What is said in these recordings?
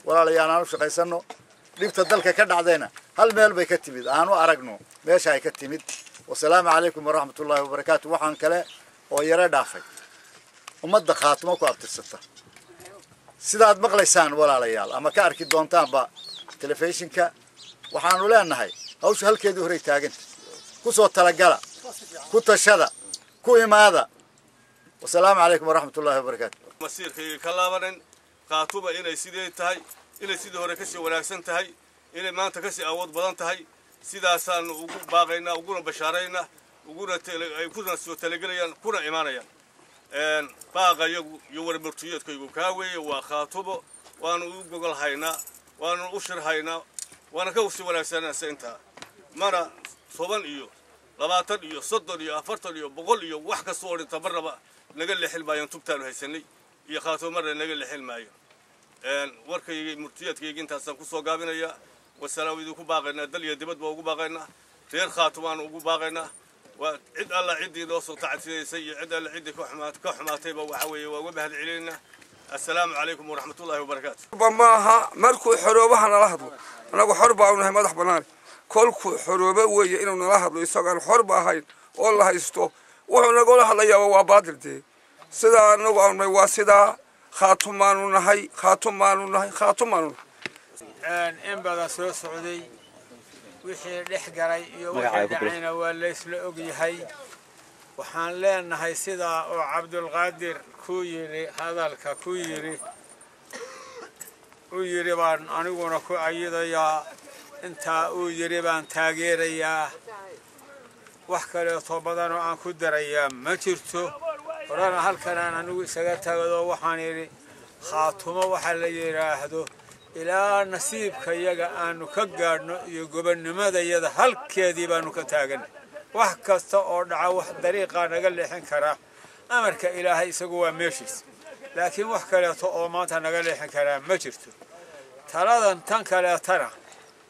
ولا ليانا شقيسنو dhibta dalka ka dhacdayna hal meel bay ka timid aanu aragno meesha ay ka timid wassalaamu calaykum waraxmatullaahi wabarakaatuh waxaan kale oo yara dhaafay ummadda khaatimo ku abtirsata sidaad maqlaysaan walaalayaal ama ka arki doontaanba telefishinka waxaanu leenahay hawsha halkeedii hore taagan ku soo talagala ku tashada ku imaada wassalaamu calaykum waraxmatullaahi wabarakaatuh masiirkii ka laabanin qaatuba inay sidee tahay inay sidii hore ka sii wanaagsan tahay inay maanta ka sii awood badan tahay sidaasaan ugu baaqaynaa uguna bashaaraynaa uguna ay kuna soo talagelayaan kuna imaanayaan baaqayagu iyo warmartiyeedkaygu kaa weeye waa qaatubo waanu u gogol haynaa waanu u shirhaynaa waana ka sii wanaagsanaysa intaa mana 10 iyo 20 iyo 30 iyo 40 iyo 100 iyo wax ka soo dhinta marnaba naga leexil maayaan tubtaan haysanay iyo qaatubo marna naga leexil maayo warkayga murtiyeedkayga intaasaan ku soo gaabinaya wasalaamadu ku baaqaynaa dal iyo dibad baa ugu baaqaynaa reer khaatumaan ugu baaqaynaa waa cid alla cidii noo soo tacsiyeysay iyo cid alla cidii ka xumaatayba waxa weeye waa uga mahad celinaa assalaamu calaykum waraxmatullaahi wabarakaatuh maaha markuu xoroobaha nala hadlo anagu xor baa u nahay madax bannaan kolkuu xorooba weeye inuu nala hadlo isagaan xor ba ahayn oo la haysto wuxuu nagula hadlayaa waa baadiltee sidaa anagu aanay waa sidaa خاتمان ونهاي خاتمان ونهاي خاتمان إن بدأ سوى سعودي وحي لحجري يوحي دعينا وليس لأجي هاي وحن لنا هاي سيدا وعبد القادر كويري هذا الكويري ويري بان أنا قلنا كو أيضا يا أنت ويري بان تاجر يا وحكي طبعا عن كدر يا ما ترتو ورانا هالكان أنا نقول سجت هذا وحنيري خاتمه وحل يراهدو إلى نصيب كيجا أنو كجارن يجبن ماذا يده هالكذي بانو كتاجن وحكست أرجع واحد طريقة نقل حين كرا أمرك إلهي سجوا ماشيس لكن وحكلا طعامات نقل حين كرا ما شفتو ترى تنكلا ترى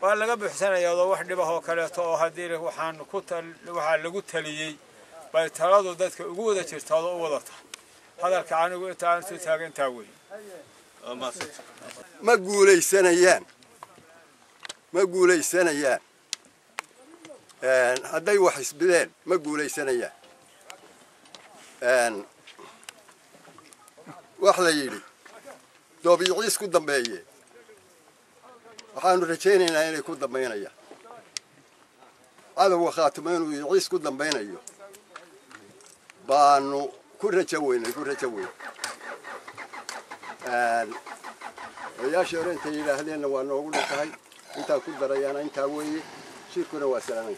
ولا قبل حسنا يلا واحد بهو كلا طعام هديره وحن كتل وحن لقوت لي بيتردد ذاتك وجودة ترتضى وضعته هذا الكلام يقول تعال تتاجن تاوي ما قولي سنيان ما قولي سنيان هذا يوحس بدين ما قولي سنيان واحد يجي دوبي يعيش كل دمبيه وحنا رجعنا هنا كل دمبيه هذا هو خاتمان ويعيش كل دمبيه بانو كل رجوين يا شورين تيجي أهلنا وأنا أقول لك هاي أنت كل دريانا أنت ويا شيركنا وسلامين.